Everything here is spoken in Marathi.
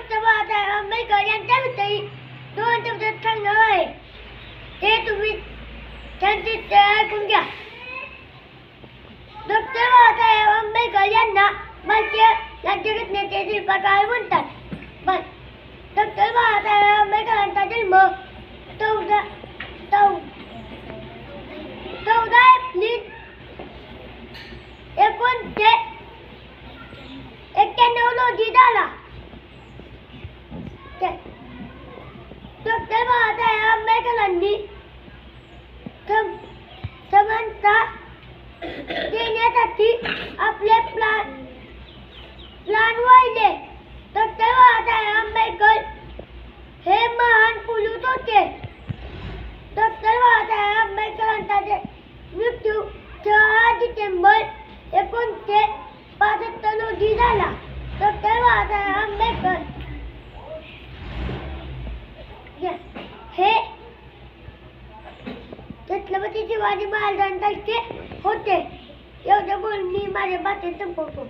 डॉक्टर बाबासाहेब आंबेडकर यांच्याविषयी दोन शब्दात सांगणार आहे ते तुम्ही शांतीत ऐकून घ्या. डॉक्टर बाबासाहेब आंबेडकर यांना भारतीय राज्यघटनेचे शिल्पकार म्हणतात. डॉक्टर बाबासाहेब आंबेडकरांचा जन्म 14 एप्रिल 1991 रोजी झाला. डॉक्टर बाबासाहेब आंबेडकरांनी समानता देण्यासाठी आपले प्लान वाहिले. डॉक्टर बाबासाहेब आंबेडकर हे महान पुरुष होते. डॉक्टर बाबासाहेब आंबेडकरांचा मृत्यू 6 डिसेंबर 1965 रोजी झाला. डॉक्टर बाबासाहेब आंबेडकर हे छत्रपती शिवाजी महाराजांसारखे होते. एवढं बोलून मी माझे भाषण संपवतो.